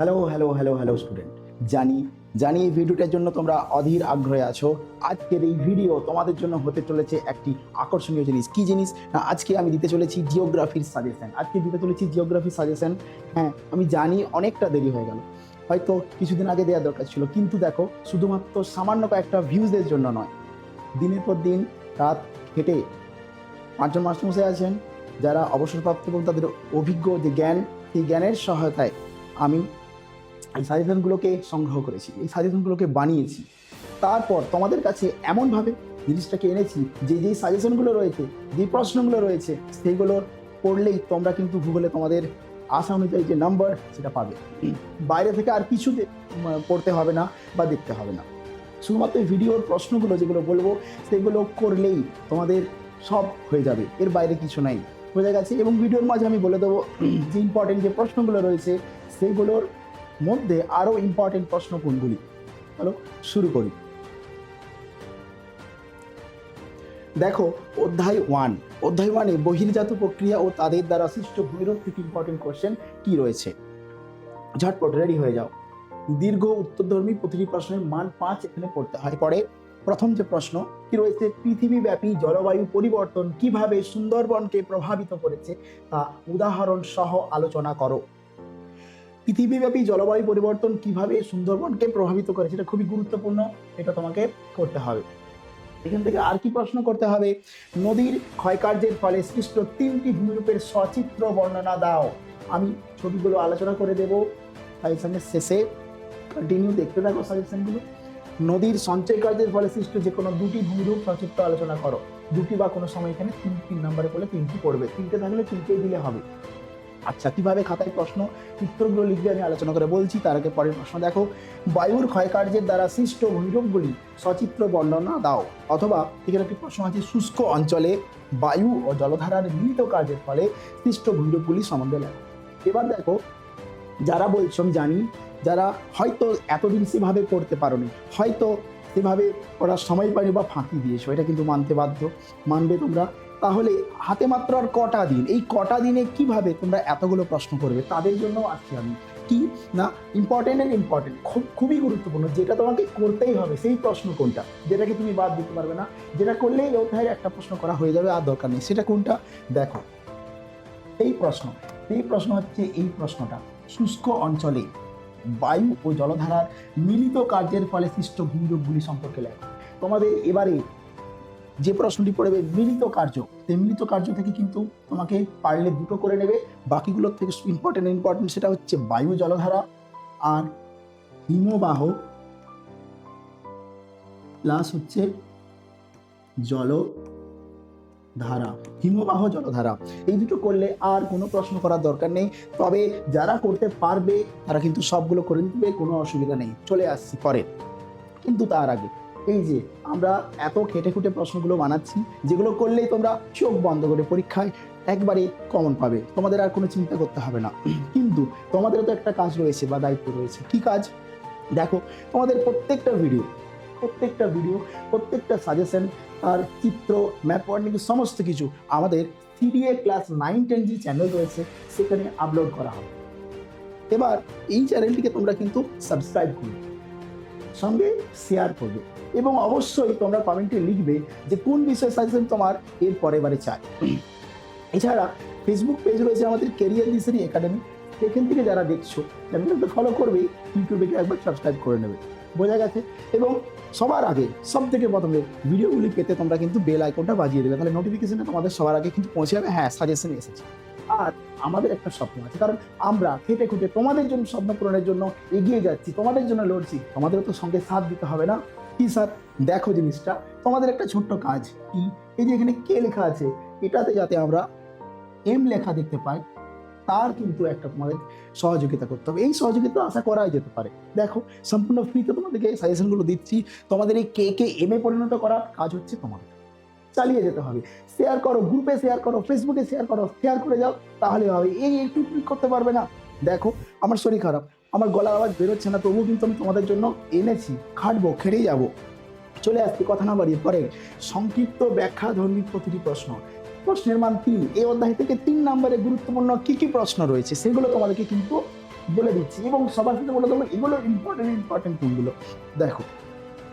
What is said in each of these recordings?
Hello hello hello hello student, জানি জানি এই ভিডিওটার জন্য তোমরা অধীর আগ্রহে আছো। আজকের এই ভিডিও তোমাদের জন্য হতে চলেছে একটি আকর্ষণীয় জিনিস। কি জিনিস না, আজকে আমি দিতে চলেছি জিওগ্রাফির সাজেশন। হ্যাঁ, আমি জানি অনেকটা দেরি হয়ে গেল, হয়তো কিছুদিন আগে দেওয়ার দরকার ছিল, কিন্তু দেখো শুধুমাত্র সামান্য কয়েকটা ভিউজের জন্য নয়, দিনের পর দিন রাত খেটে পাঁচজন মাস্টারমশাই আছেন যারা অবসরপ্রাপ্ত এবং তাদের অভিজ্ঞ যে জ্ঞান, সেই জ্ঞানের সহায়তায় আমি এই সাজেশনগুলোকে সংগ্রহ করেছি, এই সাজেশনগুলোকে বানিয়েছি। তারপর তোমাদের কাছে এমনভাবে জিনিসটাকে এনেছি যে যেই সাজেশনগুলো রয়েছে, যে প্রশ্নগুলো রয়েছে, সেইগুলো পড়লেই তোমরা কিন্তু ভূগোলে তোমাদের আশা অনুযায়ী যে নাম্বার সেটা পাবে। বাইরে থেকে আর কিছু পড়তে হবে না বা দেখতে হবে না, শুধুমাত্র এই ভিডিওর প্রশ্নগুলো যেগুলো বলবো সেগুলো করলেই তোমাদের সব হয়ে যাবে, এর বাইরে কিছু নাই, বোঝা গেছে? এবং ভিডিওর মাঝে আমি বলে দেবো যে ইম্পর্টেন্ট যে প্রশ্নগুলো রয়েছে সেইগুলোর মধ্যে আরও ইম্পর্টেন্ট প্রশ্ন কোনগুলি। চলো শুরু করি। দেখো, অধ্যায় 1 বহির্জাত প্রক্রিয়া ও তাদের দ্বারা সৃষ্ট ভূমিরূপ থেকে ইম্পর্টেন্ট কোশ্চেন কি রয়েছে। ঝটপট রেডি হয়ে যাও। দীর্ঘ উত্তরধর্মী প্রতিটি প্রশ্নের মান 5 এখানে পড়তে হয়। পরে প্রথম যে প্রশ্ন কি রয়েছে, পৃথিবীব্যাপী জলবায়ু পরিবর্তন কিভাবে সুন্দরবনকে প্রভাবিত করেছে তা উদাহরণ সহ আলোচনা করো। পৃথিবীব্যাপী জলবায়ু পরিবর্তন কিভাবে সুন্দরবনকে প্রভাবিত করেছে, এটা খুবই গুরুত্বপূর্ণ, এটা তোমাকে করতে হবে। এখান থেকে আর কি প্রশ্ন করতে হবে, নদীর ক্ষয়কার্যের ফলে সৃষ্ট 3টি ভূমিরূপের সচিত্র বর্ণনা দাও। আমি ছবিগুলো আলোচনা করে দেবো সাজেশনের শেষে, কন্টিনিউ দেখতে থাকো সাজেশনগুলো। নদীর সঞ্চয় কার্যের ফলে সৃষ্ট যে কোনো 2টি ভূমিরূপ সচিত্র আলোচনা করো। 2টি বা কোনো সময় এখানে 3 নম্বরে পড়লে 3টি পড়বে, 3টে থাকলে 3টেই দিলে হবে। আচ্ছা, কিভাবে খাতায় প্রশ্ন উত্তরগুলো লিখবে আমি আলোচনা করে বলছি, তার আগে পরের প্রশ্ন দেখো, বায়ুর ক্ষয়কার্যের দ্বারা সৃষ্ট ভূমিরূপগুলি সচিত্র বর্ণনা দাও। অথবা এখানে একটি প্রশ্ন আছে, শুষ্ক অঞ্চলে বায়ু ও জলধারার মিলিত কার্যের ফলে সৃষ্ট ভূমিরূপগুলি সম্বন্ধে লেখো। এবার দেখো, যারা বলছো আমি জানি, যারা হয়তো এতদিন সেভাবে পড়তে পারোনি, হয়তো সেভাবে পড়ার সময় পাইনি বা ফাঁকি দিয়েছো, এটা কিন্তু মানতে বাধ্য, মানবে তোমরা। তাহলে হাতে মাত্র আর কটা দিন, এই কটা দিনে কিভাবে তোমরা এতগুলো প্রশ্ন করবে, তাদের জন্য আজকে আমি কি না ইম্পর্টেন্ট খুবই গুরুত্বপূর্ণ, যেটা তোমাকে করতেই হবে, সেই প্রশ্ন কোনটা যেটাকে তুমি বাদ দিতে পারবে না, যেটা করলেই এই অধ্যায়ের একটা প্রশ্ন করা হয়ে যাবে আর দরকার নেই, সেটা কোনটা দেখো। এই প্রশ্ন হচ্ছে এই প্রশ্নটা, শুষ্ক অঞ্চলে বায়ু ও জলধারার মিলিত কার্যের ফলে সৃষ্ট ভূমিরূপগুলি সম্পর্কে লেখো। তোমাদের এবারে যে প্রশ্নটি পড়বে মিলিত কার্য, সেই মিলিত কার্য থেকে কিন্তু তোমাকে পারলে 2টো করে নেবে, বাকিগুলোর থেকে ইম্পর্টেন্ট সেটা হচ্ছে বায়ু জলধারা আর হিমবাহ প্লাস হচ্ছে হিমবাহ জলধারা। এই দুটো করলে আর কোনো প্রশ্ন করার দরকার নেই। তবে যারা করতে পারবে তারা কিন্তু সবগুলো করে নিতে, কোনো অসুবিধা নেই। চলে আসছি পরে, কিন্তু তার আগে এই যে আমরা এত খেটে খুঁটে প্রশ্নগুলো বানাচ্ছি, যেগুলো করলেই তোমরা চোখ বন্ধ করে পরীক্ষায় একবারে কমন পাবে, তোমাদের আর কোনো চিন্তা করতে হবে না। কিন্তু তোমাদেরও তো একটা কাজ রয়েছে বা দায়িত্ব রয়েছে। কি কাজ? দেখো, তোমাদের প্রত্যেকটা ভিডিও, প্রত্যেকটা সাজেশন আর চিত্র, ম্যাপ ওয়ার্নিং সমস্ত কিছু আমাদের সিডিএ ক্লাস 9-10 যে চ্যানেল রয়েছে সেখানে আপলোড করা হবে। এবার এই চ্যানেলটিকে তোমরা কিন্তু সাবস্ক্রাইব করবে, সঙ্গে শেয়ার করবে, এবং অবশ্যই তোমরা কমেন্টে লিখবে যে কোন বিষয় সাজেশন তোমার এর পরেবারে চাই। এছাড়া ফেসবুক পেজ রয়েছে আমাদের কেরিয়ার দিশারি একাডেমি, সেখান থেকে যারা দেখছো চ্যানেলটাকে ফলো করবে, ইউটিউবে একবার সাবস্ক্রাইব করে নেবে, বোঝা গেছে? এবং সবার আগে সব থেকে প্রথমে ভিডিওগুলি পেতে তোমরা কিন্তু বেল আইকনটা বাজিয়ে দেবে, তাহলে নোটিফিকেশনটা তোমাদের সবার আগে কিন্তু পৌঁছে যাবে, হ্যাঁ সাজেশন এসেছে। আর আমাদের একটা স্বপ্ন আছে, কারণ আমরা খেটে খুঁটে তোমাদের জন্য স্বপ্ন পূরণের জন্য এগিয়ে যাচ্ছি, তোমাদের জন্য লড়ছি, তোমাদেরও তো সঙ্গে সাথ দিতে হবে না? কি স্যার, দেখো জিনিসটা, তোমাদের একটা ছোট্ট কাজ কি, এই যে এখানে কে লেখা আছে, এটাতে যাতে আমরা এম লেখা দেখতে পাই, তার কিন্তু একটা তোমাদের সহযোগিতা করতে হবে। এই সহযোগিতা আশা করাই যেতে পারে। দেখো, সম্পূর্ণ ফ্রিতে তোমাদেরকে সাজেশনগুলো দিচ্ছি, তোমাদের এই কে এম এ পরিণত করার কাজ হচ্ছে তোমাদের, চালিয়ে যেতে হবে। শেয়ার করো, গ্রুপে শেয়ার করো, ফেসবুকে শেয়ার করো, শেয়ার করে যাও, তাহলে হবে। এই একটু ক্লিক করতে পারবে না? দেখো, আমার শরীর খারাপ, আমার গলার আওয়াজ বেরোচ্ছে না, তবুও কিন্তু আমি তোমাদের জন্য এনেছি, খাটবো, খেটেই যাবো। চলে আসছি, কথা না বাড়িয়ে পরে সংক্ষিপ্ত ব্যাখ্যা ধর্মী প্রতিটি প্রশ্নের মান 3। এই অধ্যায় থেকে 3 নম্বরে গুরুত্বপূর্ণ কি কি প্রশ্ন রয়েছে সেগুলো তোমাদেরকে কিন্তু বলে দিচ্ছি এবং সবার সাথে বলে দেবো এগুলো ইম্পর্টেন্ট কোনগুলো। দেখো,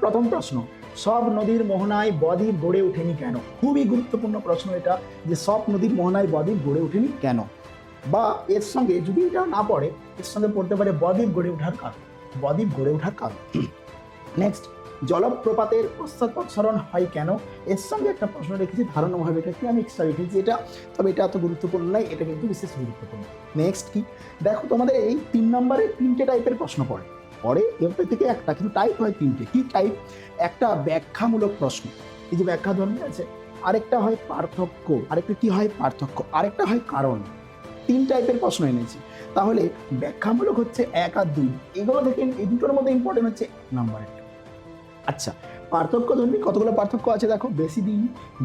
প্রথম প্রশ্ন, সব নদীর মোহনায় বদ্বীপ গড়ে ওঠেনি কেন? খুবই গুরুত্বপূর্ণ প্রশ্ন এটা, যে সব নদীর মোহনায় বদ্বীপ গড়ে ওঠেনি কেন, বা এর সঙ্গে যদি এটা না পড়ে এর সঙ্গে পড়তে পারে বদ্বীপ গড়ে ওঠার কারণ, বদ্বীপ গড়ে ওঠার কারণ। নেক্সট, জলপ্রপাতের পশ্চাৎপসরণ হয় কেন? এর সঙ্গে একটা প্রশ্ন রেখেছি ধারণাভাবে, এটা কি আমি এক্সট্রা রেখেছি এটা, তবে এটা এত গুরুত্বপূর্ণ নয়, এটা কিন্তু বিশেষ গুরুত্বপূর্ণ। নেক্সট কি, দেখো তোমাদের এই 3 নম্বরে 3টে টাইপের প্রশ্ন পড়ে এর থেকে একটা, কিন্তু টাইপ হয় 3টে। কি টাইপ? একটা ব্যাখ্যামূলক প্রশ্ন, এই যে ব্যাখ্যা ধর্মী আছে, আরেকটা হয় পার্থক্য, আরেকটা কি হয় পার্থক্য, আরেকটা হয় কারণ। 3 টাইপের প্রশ্ন এনেছি। তাহলে ব্যাখ্যামূলক হচ্ছে 1 আর 2, এগুলো থেকে এই দুটোর মধ্যে ইম্পর্টেন্ট হচ্ছে 1 নম্বরের। আচ্ছা, পার্থক্য ধর্মী কতগুলো পার্থক্য আছে দেখো, বেশি দিন,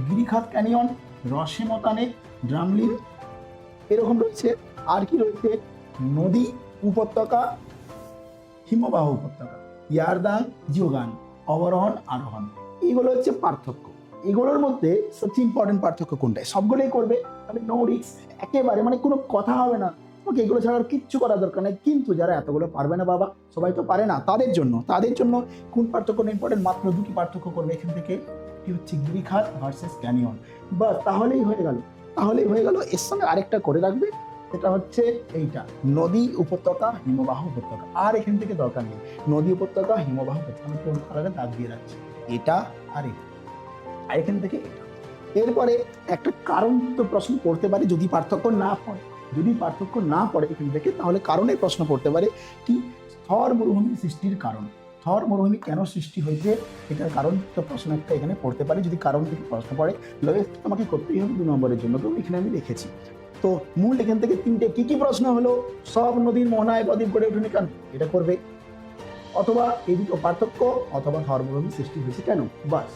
গিরিখাত ক্যানিয়ন, রসেমতানে, ড্রামলিন, এরকম রয়েছে। আর কি রয়েছে? নদী উপত্যকা, হিমবাহ উপত্যকা, ইয়ারদাং, জিওগান, অবরোহণ, আরোহণ, এগুলো হচ্ছে পার্থক্য। এগুলোর মধ্যে সবচেয়ে ইম্পর্টেন্ট পার্থক্য কোনটায়? সবগুলোই করবে, তাহলে নো রিস্ক, একেবারে মানে কোনো কথা হবে না, তোমাকে এগুলো ছাড়া আর কিচ্ছু করার দরকার নেই। কিন্তু যারা এতগুলো পারবে না বাবা, সবাই তো পারে না, তাদের জন্য কোন পার্থক্য ইম্পর্টেন্ট? মাত্র 2টি পার্থক্য করবে এখান থেকে, কি হচ্ছে গিরিখাত ভার্সেস ক্যানিয়ন, বা তাহলেই হয়ে গেল। এর সঙ্গে আরেকটা করে রাখবে, সেটা হচ্ছে এইটা, নদী উপত্যকা, হিমবাহ উপত্যকা। আর এখান থেকে দরকার নেই, নদী উপত্যকা, হিমবাহ উপত্যকা, আমি কোন কালারে দাগ দিয়ে রাখছি, এটা আর এটা, আর এখান থেকে এটা। এরপরে একটা কারণযুক্ত প্রশ্ন পড়তে পারে যদি পার্থক্য না পড়ে, এখান থেকে, তাহলে কারণে প্রশ্ন পড়তে পারে। কি? থর মরুভূমি সৃষ্টির কারণ, থর মরুভূমি কেন সৃষ্টি হয়েছে, এটার কারণযুক্ত প্রশ্ন একটা এখানে পড়তে পারে যদি কারণ থেকে প্রশ্ন পড়ে। তোমাকে করতেই হবে 2 নম্বরের জন্য, তো এখানে আমি লিখেছি। তো মূল এখান থেকে 3টে কি প্রশ্ন হলো? সব নদীর মোহনায় বদ্বীপ গড়ে ওঠেনি কেন, এটা করবে, অথবা এই দুটো পার্থক্য, অথবা থর মরুভূমি সৃষ্টি হয়েছে কেন, বাস।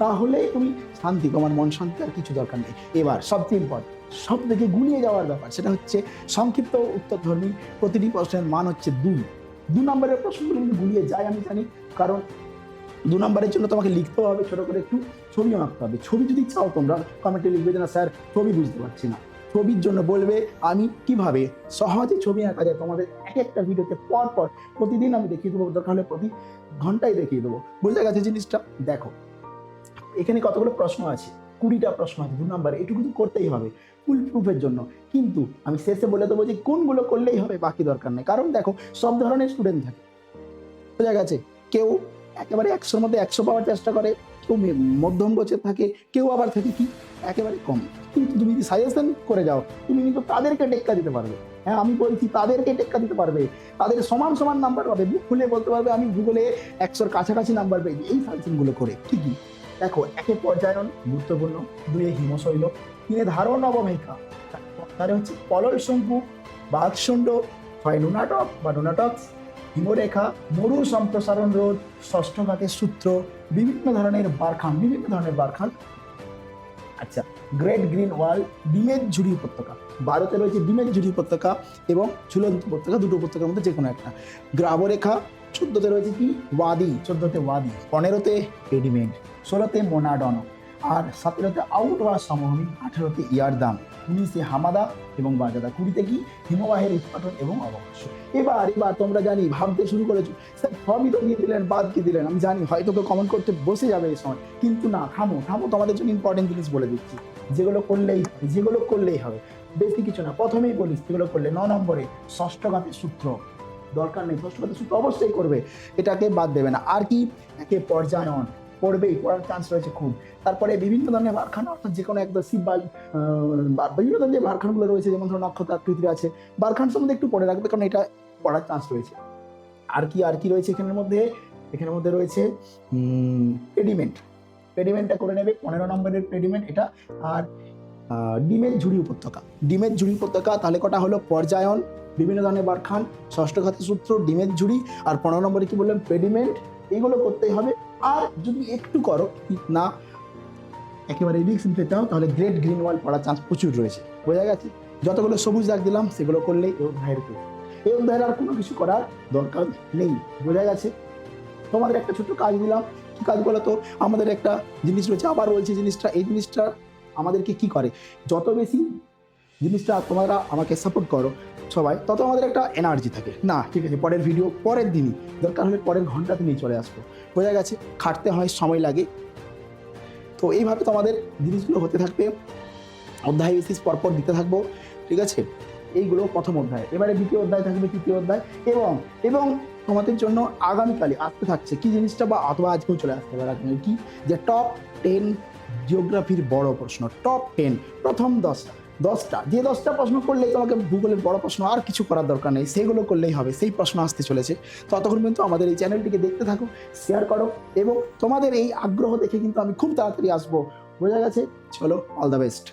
তাহলেই তুমি শান্তি, তোমার মন শান্তি, আর কিছু দরকার নেই। এবার সবচেয়ে ইম্পর্টেন্ট, সব থেকে গুলিয়ে যাওয়ার ব্যাপার, সেটা হচ্ছে সংক্ষিপ্ত উত্তরধর্মী। প্রতিটি প্রশ্নের মান হচ্ছে 2 নম্বরের প্রশ্নগুলো কিন্তু গুলিয়ে যায় আমি জানি, কারণ 2 নম্বরের জন্য তোমাকে লিখতেও হবে, ছোট করে একটু ছবিও আঁকতে হবে। ছবি যদি চাও তোমরা কমেন্টে লিখবে যে না স্যার ছবি বুঝতে পারছি না, ছবির জন্য বলবে আমি কিভাবে সহজে ছবি আঁকা যায় তোমাদের একটা ভিডিওতে পর প্রতিদিন আমি দেখিয়ে দেবো, দরকার হলে প্রতি ঘন্টায় দেখিয়ে দেবো। বুঝতে গেছে জিনিসটা? দেখো এখানে কতগুলো প্রশ্ন আছে, 20টা প্রশ্ন আছে 2 নম্বরে, এটুকু কিন্তু করতেই হবে ফুল প্রুফের জন্য। কিন্তু আমি শেষে বলে দেবো যে কোনগুলো করলেই হবে, বাকি দরকার নেই। কারণ দেখো সব ধরনের স্টুডেন্ট থাকে, বোঝা গেছে? কেউ একেবারে 100-র মধ্যে 100 পাওয়ার চেষ্টা করে, কেউ মধ্যম গোছের থাকে, কেউ আবার থাকে কি একেবারে কম। কিন্তু তুমি যদি সাজেশন করে যাও, তুমি কিন্তু তাদেরকে টেক্কা দিতে পারবে। হ্যাঁ, আমি বলছি তাদেরকে টেক্কা দিতে পারবে, তাদের সমান নাম্বার পাবে, বুক খুলে বলতে পারবে আমি গুগলে 100-র কাছাকাছি নাম্বার পেয়েছি এই সাজেশনগুলো করে। কি দেখো, 1 পর্যায়ন গুরুত্বপূর্ণ, 2 হিমশৈল, 3 ধারণ অববাহিকা, 4 হচ্ছে পলল শঙ্কু, বাদশণ্ড, 6 নুনাটক বা নুনাটক্স, হিমরেখা, মরু সম্প্রসারণ রোধ, 6ষ্ঠ ঘাতের সূত্র, বিভিন্ন ধরনের বারখান। আচ্ছা, গ্রেট গ্রিন ওয়াল, ডিমের ঝুড়ি উপত্যকা, 12তে রয়েছে ডিমের ঝুড়ি উপত্যকা এবং ঝুলন্ত উপত্যকা, 2টো উপত্যকার মধ্যে যে কোনো একটা। গ্রাবরেখা, 14তে রয়েছে কি ওয়াদি, 14তে 15তে পেডিমেন্ট, 16তে মোনাডন, আর 17তে আউটওয়া সমভূমি, 18তে ইয়ারদাং, 19-এ হামাদা এবং বাজাদা, 20-তে কি হিমবাহের উৎপাটন এবং অবকাশ। এবার তোমরা জানি ভাবতে শুরু করেছো স্যার সবই তো দিয়ে দিলেন, বাদ কি দিলেন, আমি জানি হয়তো কেউ কমেন্ট করতে বসে যাবে এই সময়, কিন্তু না, থামো, তোমাদের জন্য ইম্পর্টেন্ট জিনিস বলে দিচ্ছি, যেগুলো করলেই হবে, বেশি কিছু না। প্রথমেই বলিস যেগুলো করলে 9 নম্বরে 6ষ্ঠ ঘাতের সূত্র, দরকার নেই, 6ষ্ঠ ঘাতের সূত্র অবশ্যই করবে, এটাকে বাদ দেবে না। আর কি? 1 পর্যায়ন, পড়ার চান্স রয়েছে খুব। তারপরে বিভিন্ন ধরনের বারখান, অর্থাৎ যে কোনো একটা শিব বিভিন্ন ধরনের যে বারখানগুলো রয়েছে, যেমন ধরো নক্ষত্র আকৃতির আছে, বারখান সম্বন্ধে একটু পড়ে রাখবে, কারণ এটা পড়ার চান্স রয়েছে। আর কি রয়েছে এখানের মধ্যে রয়েছে পেডিমেন্টটা করে নেবে, 15 নম্বরের পেডিমেন্ট এটা। আর ডিমের ঝুড়ি উপত্যকা, তাহলে কটা হলো? পর্যায়ন, বিভিন্ন ধরনের বারখান, 6ষ্ঠ ঘাতের সূত্র, ডিমের ঝুড়ি, আর 15 নম্বরে কি বললাম? পেডিমেন্ট। এগুলো করতেই হবে। আর যদি একটু করো না, একেবারে রিস্ক নিতে চাও, তাহলে গ্রেট গ্রিন ওয়াল পড়ার চান্স প্রচুর রয়েছে। বোঝা গেছে? যতগুলো সবুজ দাগ দিলাম সেগুলো করলেই এই অধ্যায়ের আর কোনো কিছু করার দরকার নেই। বোঝা গেছে? তোমাদের একটা ছোট্ট কাজ দিলাম, কি কাজ বলো তো? আমাদের একটা জিনিস রয়েছে, আবার বলছি জিনিসটা, এই জিনিসটা আমাদেরকে কি করে, যত বেশি জিনিসটা তোমরা আমাকে সাপোর্ট করো সবাই, তত আমাদের একটা এনার্জি থাকে, না ঠিক আছে পরের ভিডিও পরের দিনই, দরকার হলে পরের ঘন্টাতে নিয়ে চলে আসবো। বোঝা গেছে, খাটতে হয়, সময় লাগে। তো এইভাবে তোমাদের জিনিসগুলো হতে থাকবে, অধ্যায় বেসিস পরপর দিতে থাকবো, ঠিক আছে। এইগুলো প্রথম অধ্যায়, এবারে দ্বিতীয় অধ্যায় থাকবে, তৃতীয় অধ্যায়, এবং এবং তোমাদের জন্য আগামীকালে আসতে থাকছে কি জিনিসটা, বা অথবা আজকেও চলে আসতে পারে কি, যে টপ 10 জিওগ্রাফির বড় প্রশ্ন, টপ 10 প্রথম 10টা যে 10টা প্রশ্ন করলেই তোমাকে ভূগোলের বড় প্রশ্ন আর কিছু করার দরকার নেই, সেগুলো করলেই হবে, সেই প্রশ্ন আসতে চলেছে। ততক্ষণ কিন্তু আমাদের এই চ্যানেলটিকে দেখতে থাকো, শেয়ার করো, এবং তোমাদের এই আগ্রহ দেখে কিন্তু আমি খুব তাড়াতাড়ি আসবো। বোঝা গেছে, চলো, অল দ্য বেস্ট।